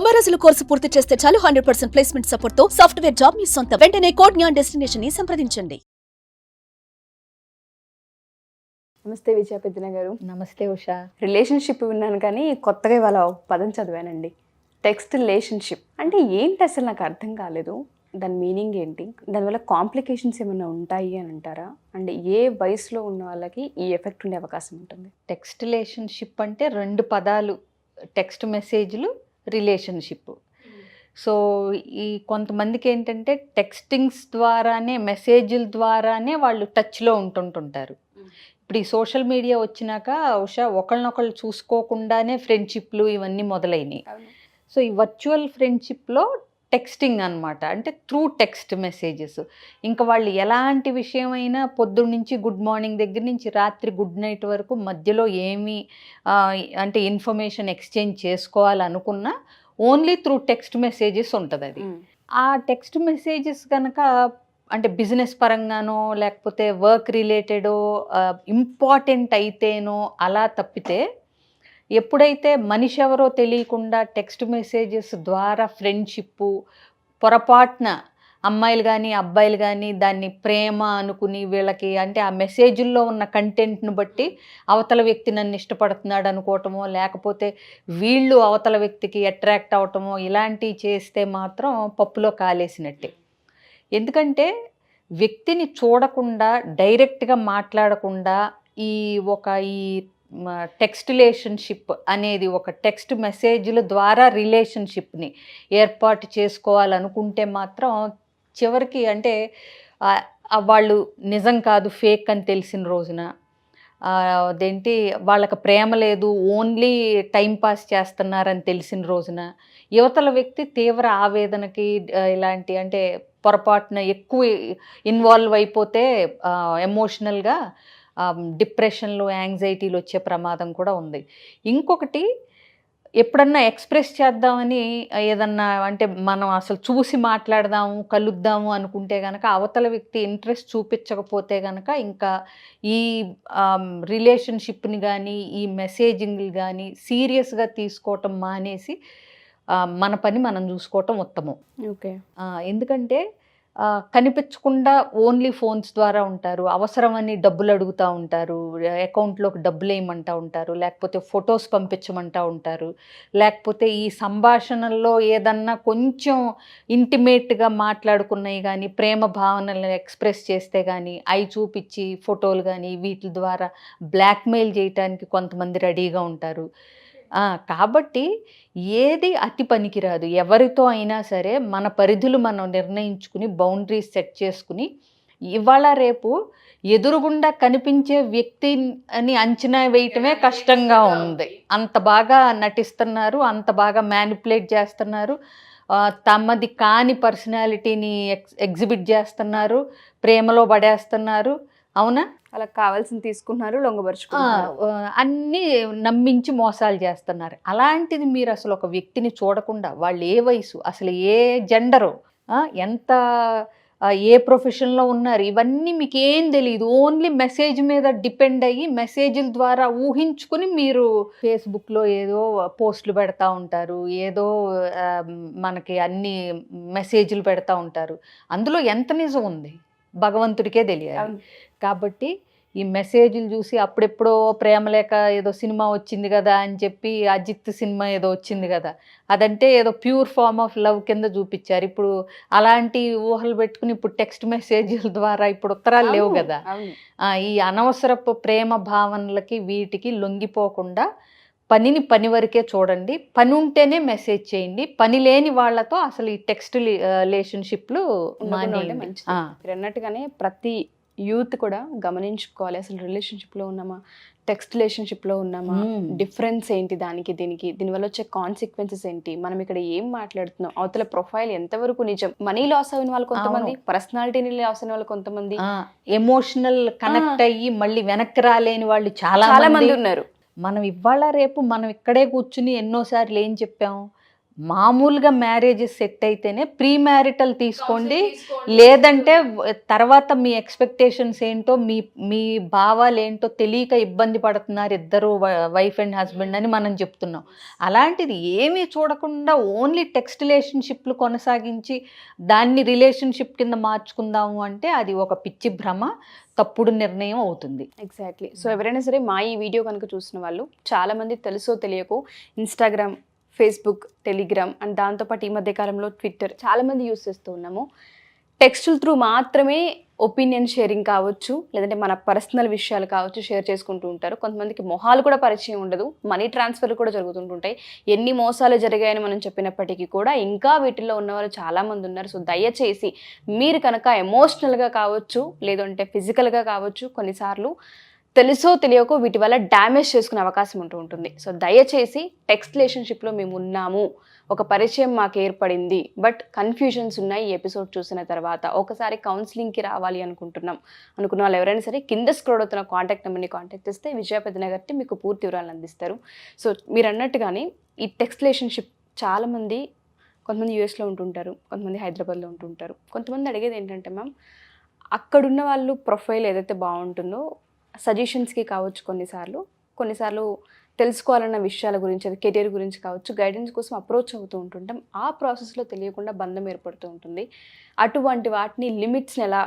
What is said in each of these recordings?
90 రోజుల కోర్సు పూర్తి చేస్తే చాలు 100% ప్లేస్మెంట్ సపోర్ట్ తో సాఫ్ట్వేర్ జాబ్ మీ సొంతం. వెంటనే కోడ్ జ్ఞాన్ డెస్టినేషన్ ని సంప్రదించండి. నమస్తే విజయ పెద్దన గారు. నమస్తే ఉషా. రిలేషన్షిప్ విన్నాను కానీ కొత్తగా ఇవాళ పదం చదివానండి. టెక్స్ట్ రిలేషన్షిప్ అంటే ఏంటి అసలు నాకు అర్థం కాలేదు. దాని మీనింగ్ ఏంటి, దానివల్ల కాంప్లికేషన్స్ ఏమైనా ఉంటాయి అని అంటారా? అంటే ఏ వయసులో ఉన్న వాళ్ళకి ఈ ఎఫెక్ట్ ఉండే అవకాశం ఉంటుంది? టెక్స్ట్ రిలేషన్షిప్ అంటే రెండు పదాలు, టెక్స్ట్ మెసేజ్లు, రిలేషన్షిప్. సో ఈ కొంతమందికి ఏంటంటే టెక్స్టింగ్స్ ద్వారానే, మెసేజ్ల ద్వారానే వాళ్ళు టచ్లో ఉంటుంటారు. ఇప్పుడు ఈ సోషల్ మీడియా వచ్చినాక ఉషా ఒకళ్ళనొకళ్ళు చూసుకోకుండానే ఫ్రెండ్షిప్లు ఇవన్నీ మొదలైనవి. సో ఈ వర్చువల్ ఫ్రెండ్షిప్లో టెక్స్టింగ్ అనమాట, అంటే త్రూ టెక్స్ట్ మెసేజెస్. ఇంకా వాళ్ళు ఎలాంటి విషయమైనా పొద్దున్నుంచి గుడ్ మార్నింగ్ దగ్గర నుంచి రాత్రి గుడ్ నైట్ వరకు మధ్యలో ఏమి అంటే ఇన్ఫర్మేషన్ ఎక్స్చేంజ్ చేసుకోవాలనుకున్నా ఓన్లీ త్రూ టెక్స్ట్ మెసేజెస్ ఉంటుంది అది. ఆ టెక్స్ట్ మెసేజెస్ కనుక అంటే బిజినెస్ పరంగానో లేకపోతే వర్క్ రిలేటెడో ఇంపార్టెంట్ అయితేనో అలా తప్పితే, ఎప్పుడైతే మనిషి ఎవరో తెలియకుండా టెక్స్ట్ మెసేజెస్ ద్వారా ఫ్రెండ్షిప్ పొరపాటున అమ్మాయిలు కానీ అబ్బాయిలు కానీ దాన్ని ప్రేమ అనుకుని వీళ్ళకి అంటే ఆ మెసేజ్ల్లో ఉన్న కంటెంట్ను బట్టి అవతల వ్యక్తి నన్ను ఇష్టపడుతున్నాడు అనుకోవటమో, లేకపోతే వీళ్ళు అవతల వ్యక్తికి అట్రాక్ట్ అవటమో ఇలాంటివి చేస్తే మాత్రం పప్పులో కాలేసినట్టే. ఎందుకంటే వ్యక్తిని చూడకుండా, డైరెక్ట్గా మాట్లాడకుండా ఈ టెక్స్ట్ రిలేషన్షిప్ అనేది ఒక టెక్స్ట్ మెసేజ్ల ద్వారా రిలేషన్షిప్ని ఏర్పాటు చేసుకోవాలనుకుంటే మాత్రం చివరికి అంటే వాళ్ళు నిజం కాదు, ఫేక్ అని తెలిసిన రోజున, అదేంటి వాళ్ళకి ప్రేమ లేదు, ఓన్లీ టైంపాస్ చేస్తున్నారని తెలిసిన రోజున యువతల వ్యక్తి తీవ్ర ఆవేదనకి ఇలాంటి అంటే పొరపాటున ఎక్కువ ఇన్వాల్వ్ అయిపోతే ఎమోషనల్గా డిప్రెషన్లు, యాంగ్జైటీలు వచ్చే ప్రమాదం కూడా ఉంది. ఇంకొకటి, ఎప్పుడన్నా ఎక్స్ప్రెస్ చేద్దామని ఏదన్నా అంటే మనం అసలు చూసి మాట్లాడదాము, కలుద్దాము అనుకుంటే కనుక అవతల వ్యక్తి ఇంట్రెస్ట్ చూపించకపోతే కనుక ఇంకా ఈ రిలేషన్షిప్ని కానీ ఈ మెసేజింగ్లు కానీ సీరియస్గా తీసుకోవటం మానేసి మన పని మనం చూసుకోవటం ఉత్తమం. ఓకే. ఎందుకంటే కనిపించకుండా ఓన్లీ ఫోన్స్ ద్వారా ఉంటారు, అవసరమని డబ్బులు అడుగుతూ ఉంటారు, అకౌంట్లోకి డబ్బులు వేయమంటూ ఉంటారు, లేకపోతే ఫొటోస్ పంపించమంటూ ఉంటారు, లేకపోతే ఈ సంభాషణల్లో ఏదన్నా కొంచెం ఇంటిమేట్గా మాట్లాడుకున్నవి కానీ ప్రేమ భావనలను ఎక్స్ప్రెస్ చేస్తే కానీ అవి చూపించి ఫోటోలు కానీ వీటి ద్వారా బ్లాక్మెయిల్ చేయటానికి కొంతమంది రెడీగా ఉంటారు. కాబట్టి ఏది అతి పనికిరాదు. ఎవరితో అయినా సరే మన పరిధులు మనం నిర్ణయించుకుని బౌండరీస్ సెట్ చేసుకుని ఇవాళ రేపు ఎదురుగుండా కనిపించే వ్యక్తిని అంచనా వేయటమే కష్టంగా ఉంది. అంత బాగా నటిస్తున్నారు, అంత బాగా మ్యానిపులేట్ చేస్తున్నారు, తమది కాని పర్సనాలిటీని ఎగ్జిబిట్ చేస్తున్నారు, ప్రేమలో పడేస్తున్నారు. అవునా? అలా కావాల్సింది తీసుకున్నారు, లొంగబరుచుకున్నారు, అన్నీ నమ్మించి మోసాలు చేస్తున్నారు. అలాంటిది మీరు అసలు ఒక వ్యక్తిని చూడకుండా వాళ్ళు ఏ వయసు, అసలు ఏ జెండరు, ఎంత ఏ ప్రొఫెషన్లో ఉన్నారు, ఇవన్నీ మీకు ఏం తెలియదు. ఓన్లీ మెసేజ్ మీద డిపెండ్ అయ్యి మెసేజ్ల ద్వారా ఊహించుకుని మీరు ఫేస్బుక్లో ఏదో పోస్టులు పెడతా ఉంటారు, ఏదో మనకి అన్ని మెసేజ్లు పెడతా ఉంటారు. అందులో ఎంత నిజం ఉంది భగవంతుడికే తెలియాలి. కాబట్టి ఈ మెసేజ్లు చూసి అప్పుడెప్పుడో ప్రేమలేఖ ఏదో సినిమా వచ్చింది కదా అని చెప్పి అజిత్ సినిమా ఏదో వచ్చింది కదా, అదంటే ఏదో ప్యూర్ ఫార్మ్ ఆఫ్ లవ్ కింద చూపించారు. ఇప్పుడు అలాంటి ఊహలు పెట్టుకుని ఇప్పుడు టెక్స్ట్ మెసేజ్ల ద్వారా ఇప్పుడు ఉత్తరాలు లేవు కదా. ఈ అనవసరపు ప్రేమ భావనలకి వీటికి లొంగిపోకుండా పనిని పని వరకే చూడండి, పని ఉంటేనే మెసేజ్ చేయండి. పని లేని వాళ్ళతో అసలు ఈ టెక్స్ట్ రిలేషన్షిప్లు మంచిది. అన్నట్టుగానే ప్రతి యూత్ కూడా గమనించుకోవాలి, అసలు రిలేషన్షిప్లో ఉన్నామా, టెక్స్ట్ రిలేషన్షిప్లో ఉన్నామా, డిఫరెన్స్ ఏంటి, దానికి దీనికి దీనివల్ల వచ్చే కాన్సిక్వెన్సెస్ ఏంటి, మనం ఇక్కడ ఏం మాట్లాడుతున్నాం, అవతల ప్రొఫైల్ ఎంతవరకు నిజం, మనీ లాస్ అయిన వాళ్ళు కొంతమంది, పర్సనాలిటీని లాస్ అయిన వాళ్ళు కొంతమంది, ఎమోషనల్ కనెక్ట్ అయ్యి మళ్ళీ వెనక్కి రాలేని వాళ్ళు చాలా మంది ఉన్నారు. మనం ఇవాళ రేపు మనం ఇక్కడే కూర్చుని ఎన్నోసార్లు ఏం చెప్పాము, మామూలుగా మ్యారేజెస్ సెట్ అయితేనే ప్రీ మ్యారిటల్ తీసుకోండి, లేదంటే తర్వాత మీ ఎక్స్పెక్టేషన్స్ ఏంటో మీ భావాలు ఏంటో తెలియక ఇబ్బంది పడుతున్నారు ఇద్దరు వైఫ్ అండ్ హస్బెండ్ అని మనం చెప్తున్నాం. అలాంటిది ఏమీ చూడకుండా ఓన్లీ టెక్స్ట్ రిలేషన్షిప్లు కొనసాగించి దాన్ని రిలేషన్షిప్ కింద మార్చుకుందాము అంటే అది ఒక పిచ్చి భ్రమ, తప్పుడు నిర్ణయం అవుతుంది. ఎగ్జాక్ట్లీ. సో ఎవరైనా సరే మా ఈ వీడియో కనుక చూసిన వాళ్ళు చాలామంది తెలుసో తెలియకో ఇన్స్టాగ్రామ్, ఫేస్బుక్, టెలిగ్రామ్ అండ్ దాంతోపాటు ఈ మధ్య కాలంలో ట్విట్టర్ చాలామంది యూస్ చేస్తూ ఉన్నాము. టెక్స్టుల త్రూ మాత్రమే ఒపీనియన్ షేరింగ్ కావచ్చు, లేదంటే మన పర్సనల్ విషయాలు కావచ్చు షేర్ చేసుకుంటూ ఉంటారు. కొంతమందికి మొహాలు కూడా పరిచయం ఉండదు, మనీ ట్రాన్స్ఫర్లు కూడా జరుగుతుంటుంటాయి. ఎన్ని మోసాలు జరిగాయని మనం చెప్పినప్పటికీ కూడా ఇంకా వీటిల్లో ఉన్నవాళ్ళు చాలామంది ఉన్నారు. సో దయచేసి మీరు కనుక ఎమోషనల్గా కావచ్చు, లేదంటే ఫిజికల్గా కావచ్చు, కొన్నిసార్లు తెలుసో తెలియకో వీటి వల్ల డ్యామేజ్ చేసుకునే అవకాశం ఉంటుంది. సో దయచేసి టెక్స్ట్ రిలేషన్షిప్లో మేము ఉన్నాము, ఒక పరిచయం మాకు ఏర్పడింది, బట్ కన్ఫ్యూజన్స్ ఉన్నాయి ఈ ఎపిసోడ్ చూసిన తర్వాత, ఒకసారి కౌన్సిలింగ్కి రావాలి అనుకున్న వాళ్ళు ఎవరైనా సరే కింద స్క్రోల్ అవుతున్న కాంటాక్ట్ నెంబర్ని కాంటాక్ట్ చేస్తే విజయ పెద్దనగర్తి మీకు పూర్తి వివరాలు అందిస్తారు. సో మీరు అన్నట్టుగానే ఈ టెక్స్ట్ రిలేషన్షిప్ చాలామంది, కొంతమంది యూఎస్లో ఉంటుంటారు, కొంతమంది హైదరాబాద్లో ఉంటుంటారు. కొంతమంది అడిగేది ఏంటంటే మ్యామ్, అక్కడున్న వాళ్ళు ప్రొఫైల్ ఏదైతే బాగుంటుందో సజెషన్స్కి కావచ్చు, కొన్నిసార్లు తెలుసుకోవాలన్న విషయాల గురించి, అది కెరీర్ గురించి కావచ్చు, గైడెన్స్ కోసం అప్రోచ్ అవుతూ ఉంటుంటాం. ఆ ప్రాసెస్లో తెలియకుండా బంధం ఏర్పడుతూ ఉంటుంది. అటువంటి వాటిని లిమిట్స్ని ఎలా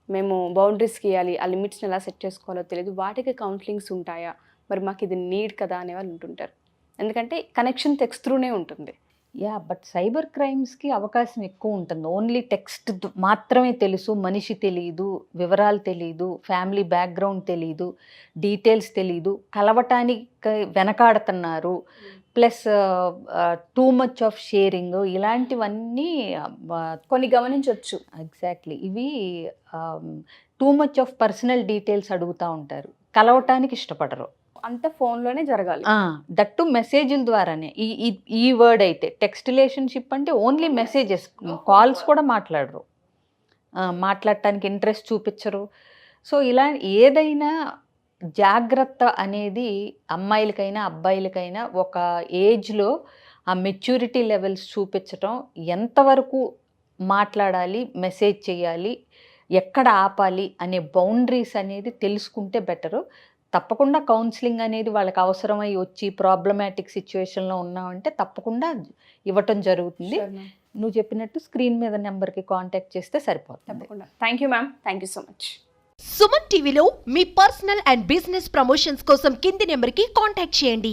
మేము బౌండరీస్కి ఇవ్వాలి, ఆ లిమిట్స్ని ఎలా సెట్ చేసుకోవాలో తెలియదు. వాటికి కౌన్సిలింగ్స్ ఉంటాయా, మరి మాకు ఇది నీడ్ కదా అనే వాళ్ళు ఉంటుంటారు. ఎందుకంటే కనెక్షన్ టెక్స్ట్ త్రూనే ఉంటుంది. బట్ సైబర్ క్రైమ్స్కి అవకాశం ఎక్కువ ఉంటుంది. ఓన్లీ టెక్స్ట్ మాత్రమే తెలుసు, మనిషి తెలియదు, వివరాలు తెలియదు, ఫ్యామిలీ బ్యాక్గ్రౌండ్ తెలియదు, డీటెయిల్స్ తెలియదు, కలవటానికి వెనకాడుతున్నారు, plus too much of sharing, ఇలాంటివన్నీ కొన్ని గమనించవచ్చు. ఎగ్జాక్ట్లీ. ఇవి too much of personal details అడుగుతూ ఉంటారు, కలవటానికి ఇష్టపడరు. అంత ఫోన్లోనే జరగాలి, దట్టు మెసేజ్ల ద్వారానే. ఈ వర్డ్ అయితే టెక్స్ట్ రిలేషన్షిప్ అంటే ఓన్లీ మెసేజెస్, కాల్స్ కూడా మాట్లాడరు, మాట్లాడటానికి ఇంట్రెస్ట్ చూపించరు. సో ఇలా ఏదైనా జాగ్రత్త అనేది అమ్మాయిలకైనా అబ్బాయిలకైనా ఒక ఏజ్లో ఆ మెచ్యూరిటీ లెవెల్స్ చూపించటం, ఎంతవరకు మాట్లాడాలి, మెసేజ్ చేయాలి, ఎక్కడ ఆపాలి అనే బౌండరీస్ అనేది తెలుసుకుంటే బెటరు. తప్పకుండా కౌన్సిలింగ్ అనేది వాళ్ళకి అవసరమై వచ్చి ప్రాబ్లమాటిక్ సిచ్యువేషన్లో ఉన్నామంటే తప్పకుండా ఇవ్వటం జరుగుతుంది. నువ్వు చెప్పినట్టు స్క్రీన్ మీద నెంబర్కి కాంటాక్ట్ చేస్తే సరిపోతుంది. తప్పకుండా. Thank you ma'am, thank you so much. Suman టీవీలో మీ పర్సనల్ అండ్ బిజినెస్ ప్రమోషన్స్ కోసం కింది నెంబర్కి కాంటాక్ట్ చేయండి.